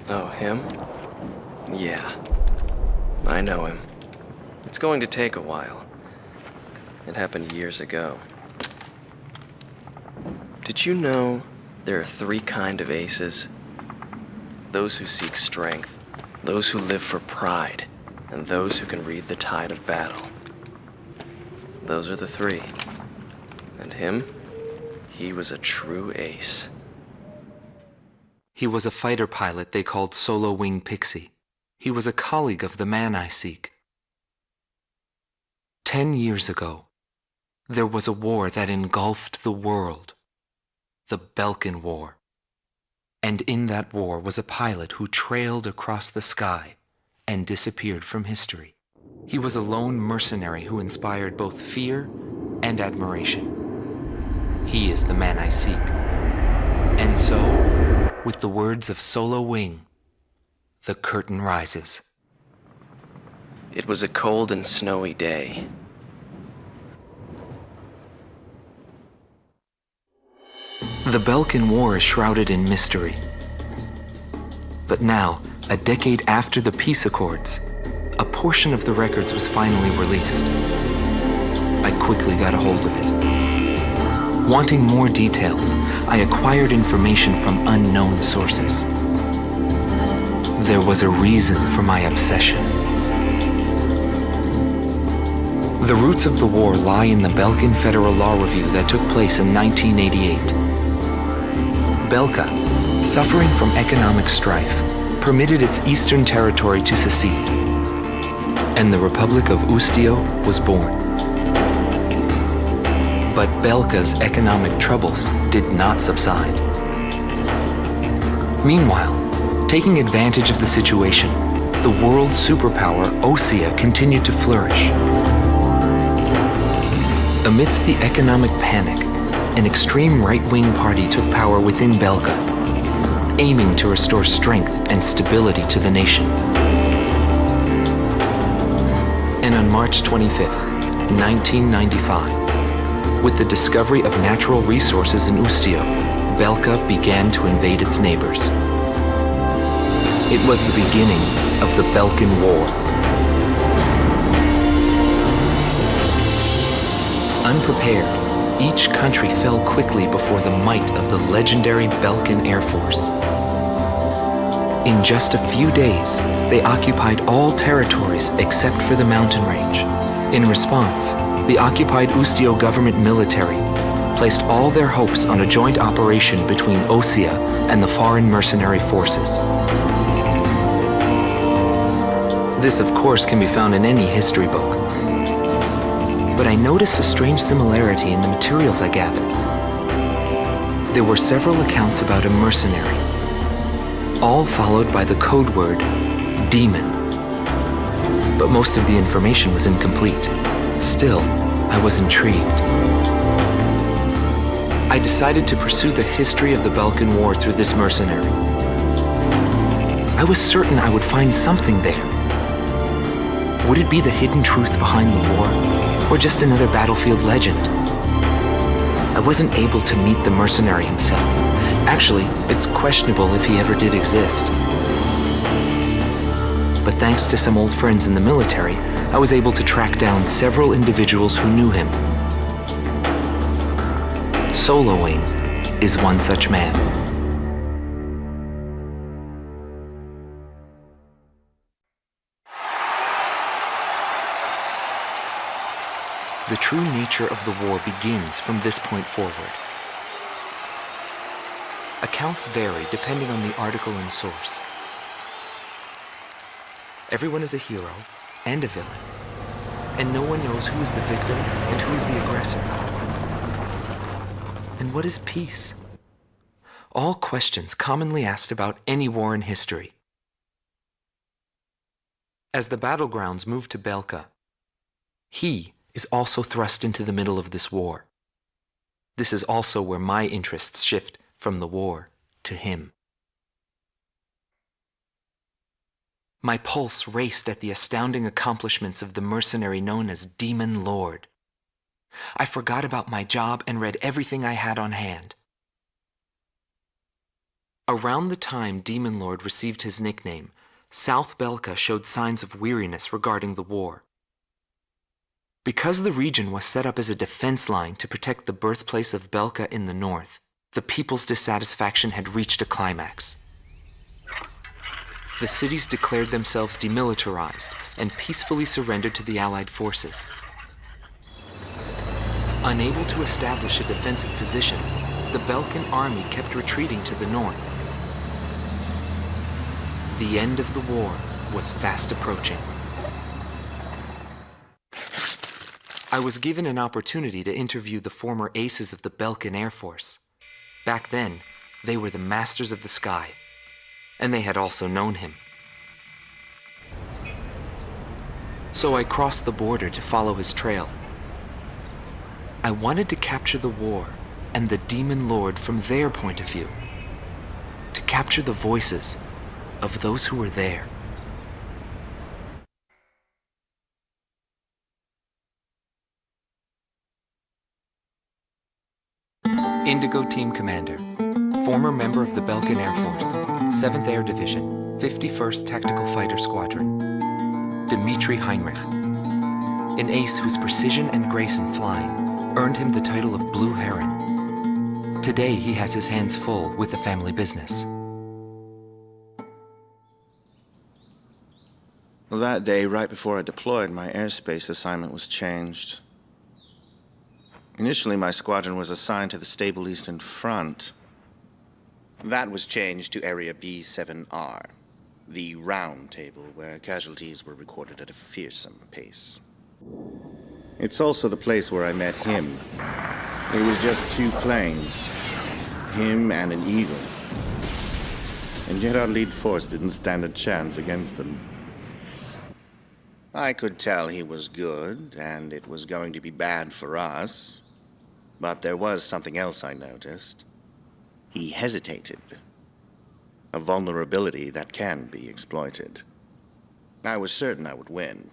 Oh, him? Yeah. I know him. It's going to take a while. It happened years ago. Did you know there are 3 kinds of aces? Those who seek strength, those who live for pride, and those who can read the tide of battle. Those are the 3. And him? He was a true ace. He was a fighter pilot they called Solo Wing Pixy. He was a colleague of the man I seek. 10 years ago, there was a war that engulfed the world. The Belkan War. And in that war was a pilot who trailed across the sky and disappeared from history. He was a lone mercenary who inspired both fear and admiration. He is the man I seek. And so, with the words of Solo Wing, the curtain rises. It was a cold and snowy day. The Belkan War is shrouded in mystery. But now, a decade after the peace accords, a portion of the records was finally released. I quickly got a hold of it. Wanting more details, I acquired information from unknown sources. There was a reason for my obsession. The roots of the war lie in the Belkan Federal Law Review that took place in 1988. Belka, suffering from economic strife, permitted its eastern territory to secede, and the Republic of Ustio was born. But Belka's economic troubles did not subside. Meanwhile, taking advantage of the situation, the world superpower Osea continued to flourish. Amidst the economic panic, an extreme right-wing party took power within Belka, aiming to restore strength and stability to the nation. And on March 25th, 1995, with the discovery of natural resources in Ustio, Belka began to invade its neighbors. It was the beginning of the Belkan War. Unprepared, each country fell quickly before the might of the legendary Belkan Air Force. In just a few days, they occupied all territories except for the mountain range. In response, the occupied Ustio government military placed all their hopes on a joint operation between Osea and the foreign mercenary forces. This, of course, can be found in any history book. But I noticed a strange similarity in the materials I gathered. There were several accounts about a mercenary, all followed by the code word, demon. But most of the information was incomplete. Still, I was intrigued. I decided to pursue the history of the Belkan War through this mercenary. I was certain I would find something there. Would it be the hidden truth behind the war? Or just another battlefield legend? I wasn't able to meet the mercenary himself. Actually, it's questionable if he ever did exist. But thanks to some old friends in the military, I was able to track down several individuals who knew him. Soloing is one such man. The true nature of the war begins from this point forward. Accounts vary depending on the article and source. Everyone is a hero and a villain, and no one knows who is the victim and who is the aggressor. And what is peace? All questions commonly asked about any war in history. As the battlegrounds move to Belka, he is also thrust into the middle of this war. This is also where my interests shift from the war to him. My pulse raced at the astounding accomplishments of the mercenary known as Demon Lord. I forgot about my job and read everything I had on hand. Around the time Demon Lord received his nickname, South Belka showed signs of weariness regarding the war. Because the region was set up as a defense line to protect the birthplace of Belka in the north, the people's dissatisfaction had reached a climax. The cities declared themselves demilitarized and peacefully surrendered to the Allied forces. Unable to establish a defensive position, the Belkan army kept retreating to the north. The end of the war was fast approaching. I was given an opportunity to interview the former aces of the Belkan Air Force. Back then, they were the masters of the sky, and they had also known him. So I crossed the border to follow his trail. I wanted to capture the war and the Demon Lord from their point of view, to capture the voices of those who were there. Indigo Team Commander, former member of the Belkan Air Force, 7th Air Division, 51st Tactical Fighter Squadron, Dimitri Heinrich, an ace whose precision and grace in flying earned him the title of Blue Heron. Today he has his hands full with the family business. Well, that day, right before I deployed, my airspace assignment was changed. Initially, my squadron was assigned to the stable Eastern Front. That was changed to Area B7R, the round table where casualties were recorded at a fearsome pace. It's also the place where I met him. It was just two planes, him and an eagle. And yet our lead force didn't stand a chance against them. I could tell he was good, and it was going to be bad for us. But there was something else I noticed. He hesitated. A vulnerability that can be exploited. I was certain I would win.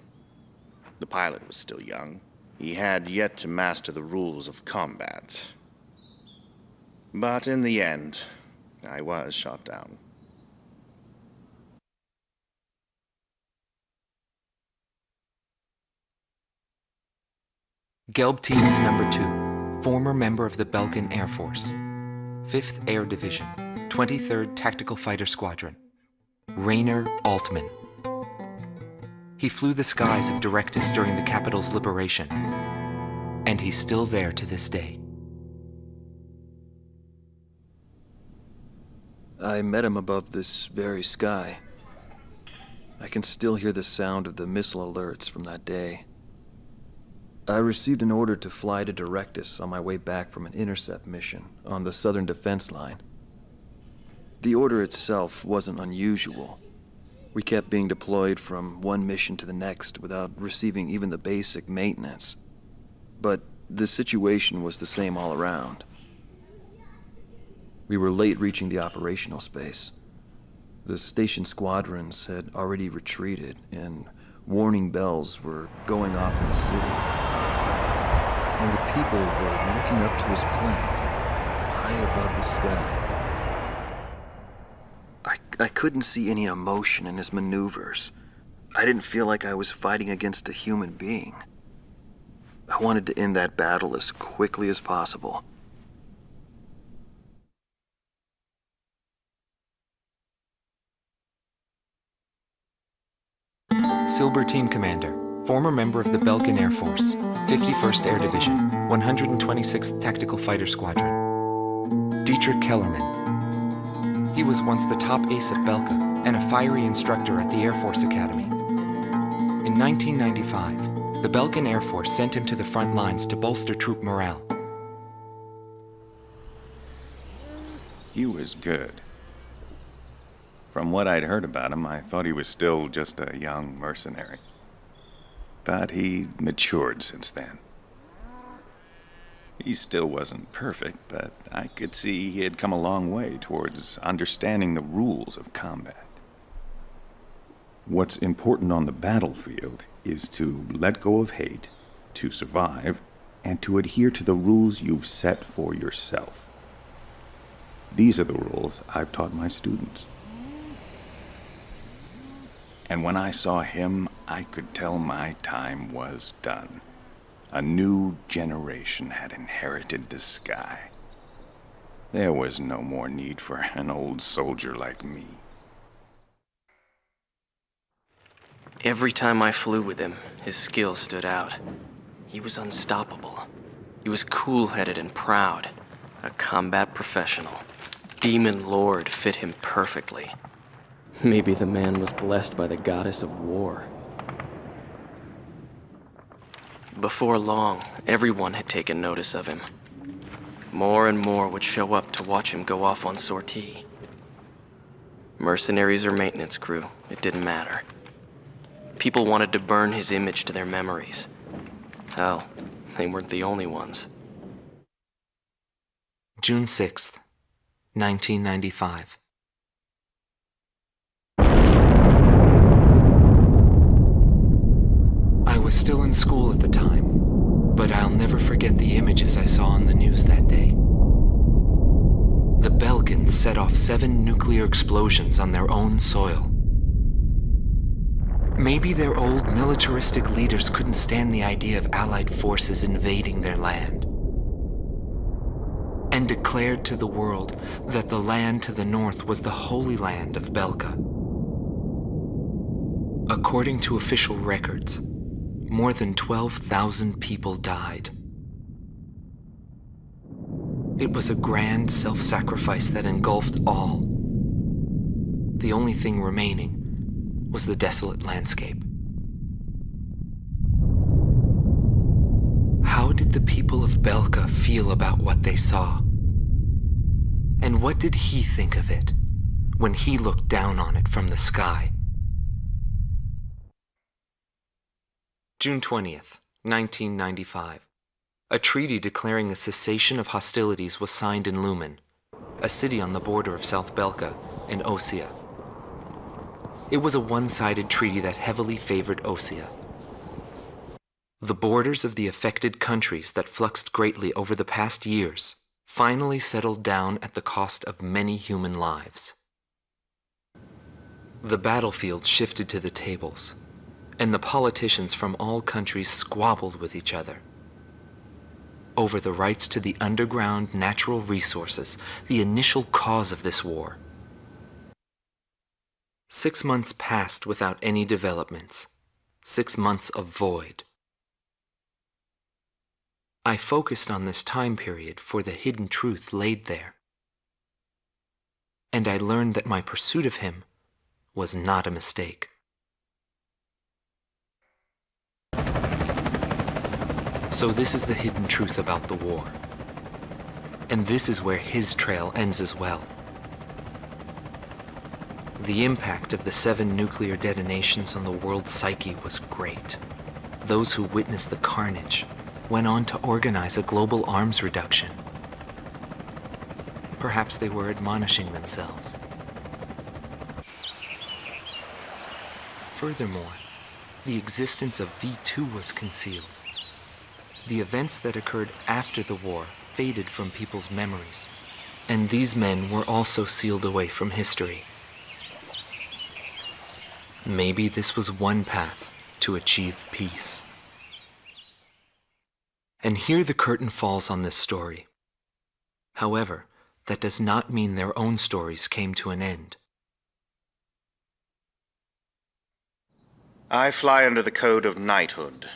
The pilot was still young. He had yet to master the rules of combat. But in the end, I was shot down. Gelb Team is number 2, former member of the Belkan Air Force, 5th Air Division, 23rd Tactical Fighter Squadron, Rainer Altman. He flew the skies of Directus during the capital's liberation, and he's still there to this day. I met him above this very sky. I can still hear the sound of the missile alerts from that day. I received an order to fly to Directus on my way back from an intercept mission on the southern defense line. The order itself wasn't unusual. We kept being deployed from one mission to the next without receiving even the basic maintenance. But the situation was the same all around. We were late reaching the operational space. The station squadrons had already retreated, and warning bells were going off in the city. And the people were looking up to his plane, high above the sky. I couldn't see any emotion in his maneuvers. I didn't feel like I was fighting against a human being. I wanted to end that battle as quickly as possible. Silver Team Commander, former member of the Belkan Air Force, 51st Air Division, 126th Tactical Fighter Squadron, Dietrich Kellerman. He was once the top ace at Belka and a fiery instructor at the Air Force Academy. In 1995, the Belkan Air Force sent him to the front lines to bolster troop morale. He was good. From what I'd heard about him, I thought he was still just a young mercenary. But he matured since then. He still wasn't perfect, but I could see he had come a long way towards understanding the rules of combat. What's important on the battlefield is to let go of hate, to survive, and to adhere to the rules you've set for yourself. These are the rules I've taught my students. And when I saw him, I could tell my time was done. A new generation had inherited the sky. There was no more need for an old soldier like me. Every time I flew with him, his skill stood out. He was unstoppable. He was cool-headed and proud. A combat professional. Demon Lord fit him perfectly. Maybe the man was blessed by the goddess of war. Before long, everyone had taken notice of him. More and more would show up to watch him go off on sortie. Mercenaries or maintenance crew, it didn't matter. People wanted to burn his image to their memories. Hell, they weren't the only ones. June 6th, 1995. I was still in school at the time, but I'll never forget the images I saw on the news that day. The Belkans set off 7 nuclear explosions on their own soil. Maybe their old militaristic leaders couldn't stand the idea of Allied forces invading their land, and declared to the world that the land to the north was the Holy Land of Belka. According to official records, more than 12,000 people died. It was a grand self-sacrifice that engulfed all. The only thing remaining was the desolate landscape. How did the people of Belka feel about what they saw? And what did he think of it when he looked down on it from the sky? June 20th, 1995. A treaty declaring a cessation of hostilities was signed in Lumen, a city on the border of South Belka and Osea. It was a one-sided treaty that heavily favored Osea. The borders of the affected countries that fluxed greatly over the past years finally settled down at the cost of many human lives. The battlefield shifted to the tables, and the politicians from all countries squabbled with each other over the rights to the underground natural resources, the initial cause of this war. 6 months passed without any developments. 6 months of void. I focused on this time period for the hidden truth laid there. And I learned that my pursuit of him was not a mistake. So this is the hidden truth about the war. And this is where his trail ends as well. The impact of the 7 nuclear detonations on the world's psyche was great. Those who witnessed the carnage went on to organize a global arms reduction. Perhaps they were admonishing themselves. Furthermore, the existence of V2 was concealed. The events that occurred after the war faded from people's memories, and these men were also sealed away from history. Maybe this was one path to achieve peace. And here the curtain falls on this story. However, that does not mean their own stories came to an end. I fly under the code of knighthood.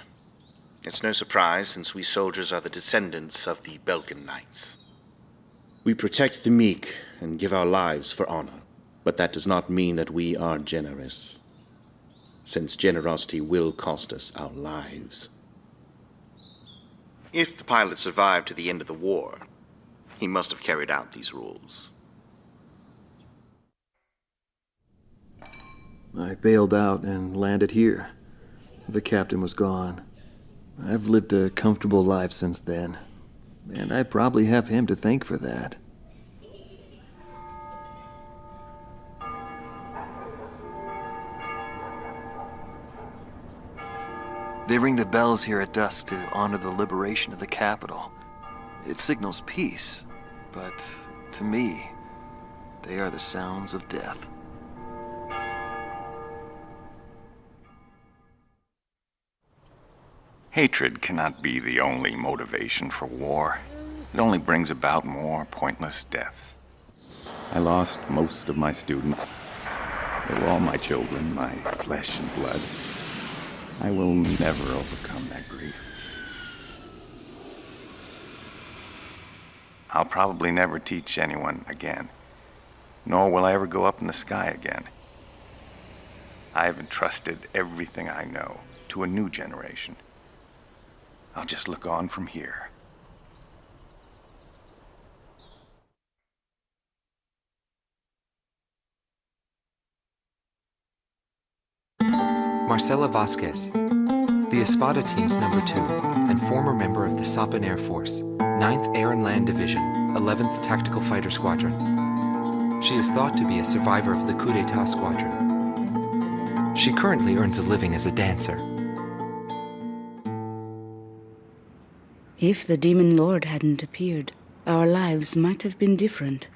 It's no surprise, since we soldiers are the descendants of the Belkan Knights. We protect the meek and give our lives for honor, but that does not mean that we are generous, since generosity will cost us our lives. If the pilot survived to the end of the war, he must have carried out these rules. I bailed out and landed here. The captain was gone. I've lived a comfortable life since then, and I probably have him to thank for that. They ring the bells here at dusk to honor the liberation of the capital. It signals peace, but to me, They are the sounds of death. Hatred cannot be the only motivation for war. It only brings about more pointless deaths. I lost most of my students. They were all my children, my flesh and blood. I will never overcome that grief. I'll probably never teach anyone again, nor will I ever go up in the sky again. I have entrusted everything I know to a new generation. I'll just look on from here. Marcela Vasquez, the Espada Team's number 2, and former member of the Sapan Air Force, 9th Air and Land Division, 11th Tactical Fighter Squadron. She is thought to be a survivor of the coup d'etat squadron. She currently earns a living as a dancer. If the Demon Lord hadn't appeared, our lives might have been different.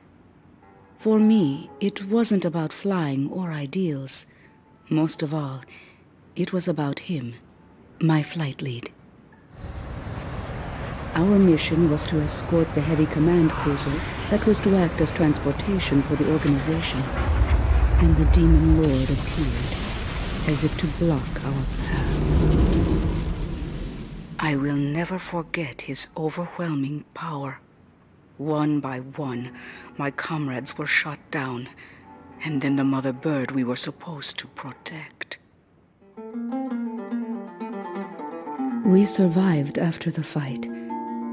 For me, it wasn't about flying or ideals. Most of all, it was about him, my flight lead. Our mission was to escort the heavy command cruiser that was to act as transportation for the organization. And the Demon Lord appeared, as if to block our path. I will never forget his overwhelming power. One by one, my comrades were shot down, and then the mother bird we were supposed to protect. We survived after the fight.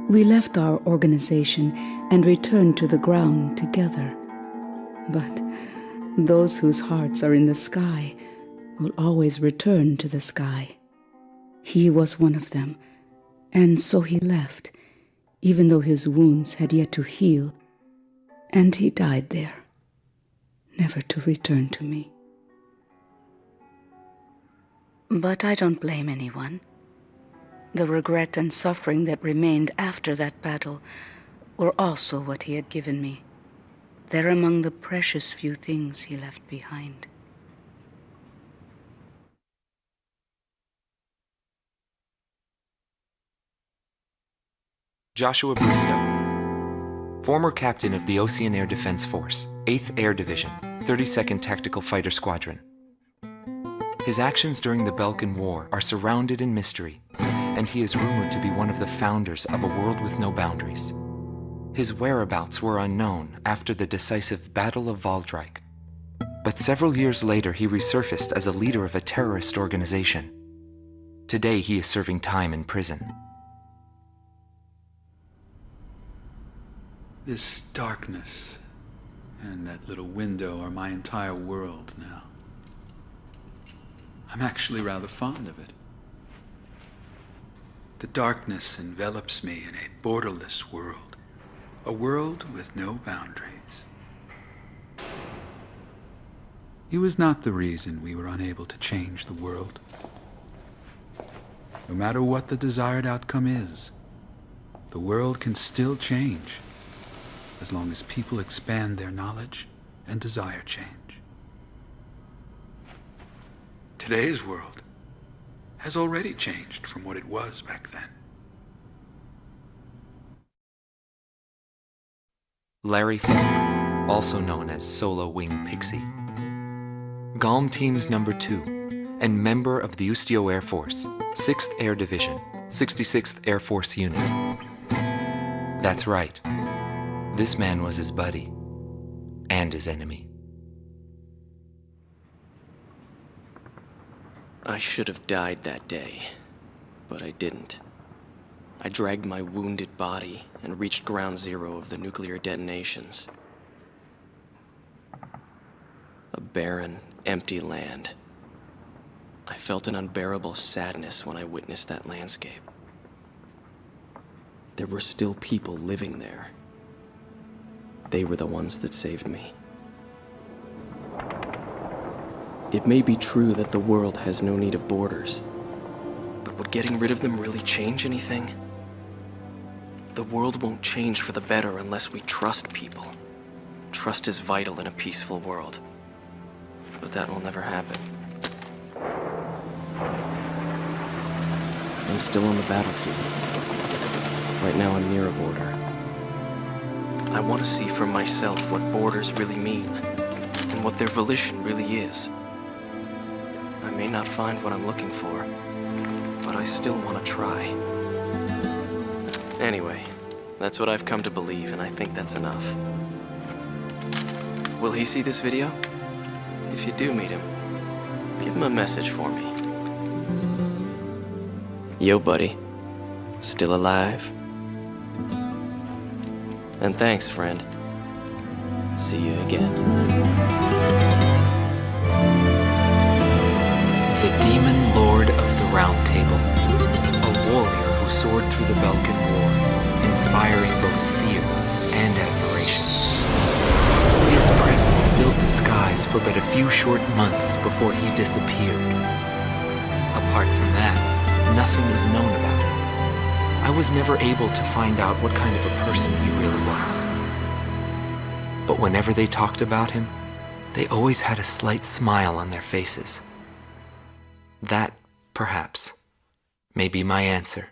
We left our organization and returned to the ground together. But those whose hearts are in the sky will always return to the sky. He was one of them, and so he left, even though his wounds had yet to heal, and he died there, never to return to me. But I don't blame anyone. The regret and suffering that remained after that battle were also what he had given me. They're among the precious few things he left behind. Joshua Bristow, former captain of the Ocean Air Defense Force, 8th Air Division, 32nd Tactical Fighter Squadron. His actions during the Belkan War are surrounded in mystery, and he is rumored to be one of the founders of a world with no boundaries. His whereabouts were unknown after the decisive Battle of Valdreich, but several years later he resurfaced as a leader of a terrorist organization. Today he is serving time in prison. This darkness and that little window are my entire world now. I'm actually rather fond of it. The darkness envelops me in a borderless world, a world with no boundaries. He was not the reason we were unable to change the world. No matter what the desired outcome is, the world can still change, as long as people expand their knowledge and desire change. Today's world has already changed from what it was back then. Larry Foulke, also known as Solo Wing Pixy. GALM Team's number 2, and member of the Ustio Air Force, 6th Air Division, 66th Air Force Unit. That's right. This man was his buddy, and his enemy. I should have died that day, but I didn't. I dragged my wounded body and reached ground zero of the nuclear detonations. A barren, empty land. I felt an unbearable sadness when I witnessed that landscape. There were still people living there. They were the ones that saved me. It may be true that the world has no need of borders, but would getting rid of them really change anything? The world won't change for the better unless we trust people. Trust is vital in a peaceful world. But that will never happen. I'm still on the battlefield. Right now I'm near a border. I want to see for myself what borders really mean, and what their volition really is. I may not find what I'm looking for, but I still want to try. Anyway, that's what I've come to believe, and I think that's enough. Will he see this video? If you do meet him, give him a message for me. Yo, buddy. Still alive? And thanks, friend. See you again. The Demon Lord of the Round Table, a warrior who soared through the Belkan War, inspiring both fear and admiration. His presence filled the skies for but a few short months before he disappeared. Apart from that, nothing is known about him. I was never able to find out what kind of a person he really was. But whenever they talked about him, they always had a slight smile on their faces. That, perhaps, may be my answer.